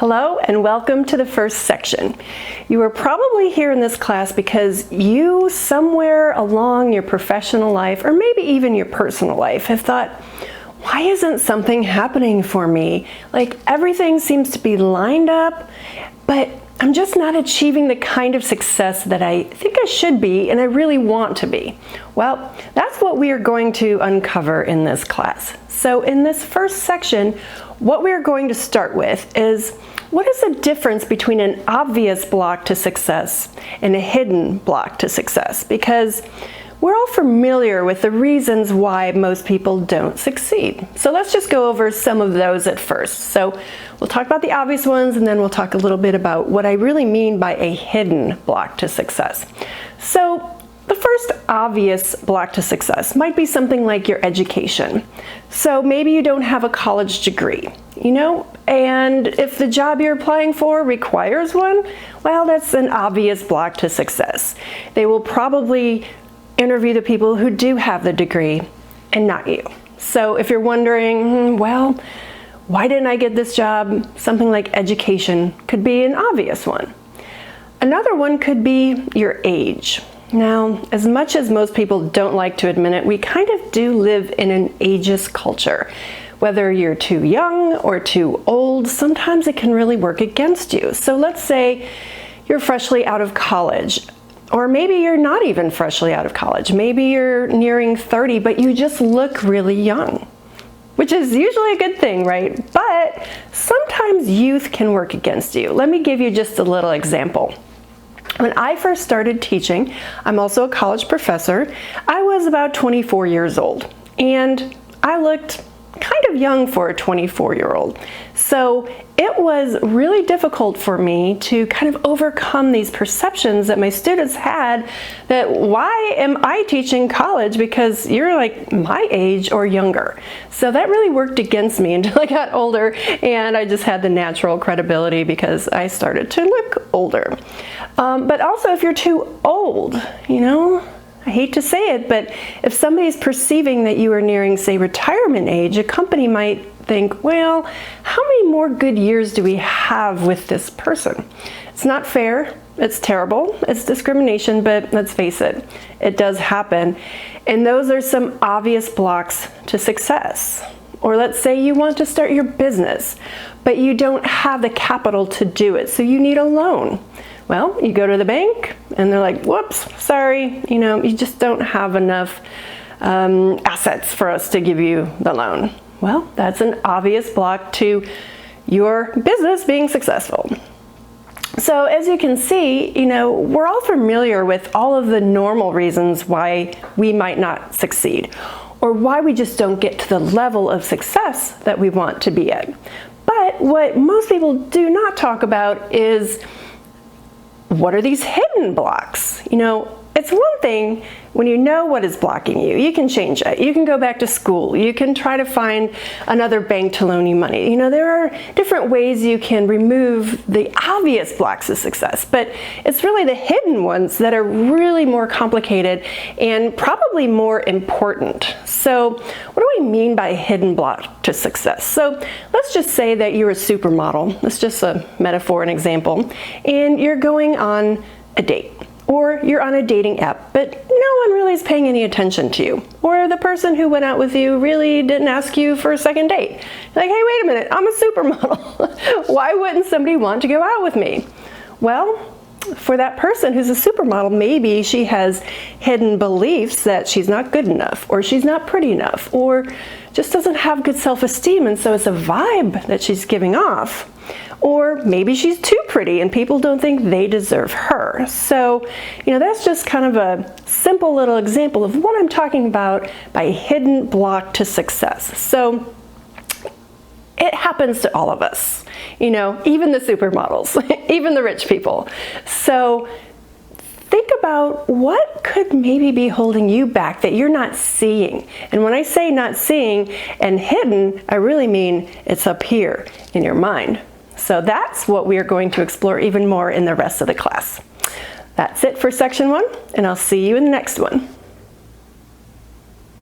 Hello and welcome to the first section. You are probably here in this class because you, somewhere along your professional life, or maybe even your personal life, have thought, why isn't something happening for me? Like everything seems to be lined up, but I'm just not achieving the kind of success that I think I should be and I really want to be. Well, that's what we are going to uncover in this class. So in this first section, what we are going to start with is, what is the difference between an obvious block to success and a hidden block to success? Because we're all familiar with the reasons why most people don't succeed. So let's just go over some of those at first. So we'll talk about the obvious ones, and then we'll talk a little bit about what I really mean by a hidden block to success. So the first obvious block to success might be something like your education. So maybe you don't have a college degree, and if the job you're applying for requires one, well, that's an obvious block to success. They will probably interview the people who do have the degree and not you. So if you're wondering, well, why didn't I get this job? Something like education could be an obvious one. Another one could be your age. Now, as much as most people don't like to admit it, we kind of do live in an ageist culture. Whether you're too young or too old, sometimes it can really work against you. So let's say you're freshly out of college, or maybe you're not even freshly out of college. Maybe you're nearing 30, but you just look really young, which is usually a good thing, right? But sometimes youth can work against you. Let me give you just a little example. When I first started teaching, I'm also a college professor, I was about 24 years old, and I looked kind of young for a 24-year-old. So it was really difficult for me to kind of overcome these perceptions that my students had that, why am I teaching college because you're like my age or younger? So that really worked against me until I got older, and I just had the natural credibility because I started to look older. But also, if you're too old, I hate to say it, but if somebody's perceiving that you are nearing, say, retirement age, a company might think, well, how many more good years do we have with this person? It's not fair, it's terrible, it's discrimination, but let's face it, it does happen. And those are some obvious blocks to success. Or let's say you want to start your business, but you don't have the capital to do it, so you need a loan. Well, you go to the bank and they're like, whoops, sorry, you just don't have enough assets for us to give you the loan. Well, that's an obvious block to your business being successful. So as you can see, we're all familiar with all of the normal reasons why we might not succeed, or why we just don't get to the level of success that we want to be at. But what most people do not talk about is, what are these hidden blocks? It's one thing when you know what is blocking you. You can change it. You can go back to school. You can try to find another bank to loan you money. There are different ways you can remove the obvious blocks of success, but it's really the hidden ones that are really more complicated and probably more important. So what do I mean by hidden block to success? So let's just say that you're a supermodel. That's just a metaphor, an example, and you're going on a date. Or you're on a dating app, but no one really is paying any attention to you. Or the person who went out with you really didn't ask you for a second date. You're like, hey, wait a minute, I'm a supermodel. Why wouldn't somebody want to go out with me? Well, for that person who's a supermodel, maybe she has hidden beliefs that she's not good enough, or she's not pretty enough, or just doesn't have good self-esteem, and so it's a vibe that she's giving off. Or maybe she's too pretty and people don't think they deserve her. So, that's just kind of a simple little example of what I'm talking about by hidden block to success. So it happens to all of us, even the supermodels, even the rich people. So think about what could maybe be holding you back that you're not seeing. And when I say not seeing and hidden, I really mean it's up here in your mind. So that's what we are going to explore even more in the rest of the class. That's it for section 1, and I'll see you in the next one.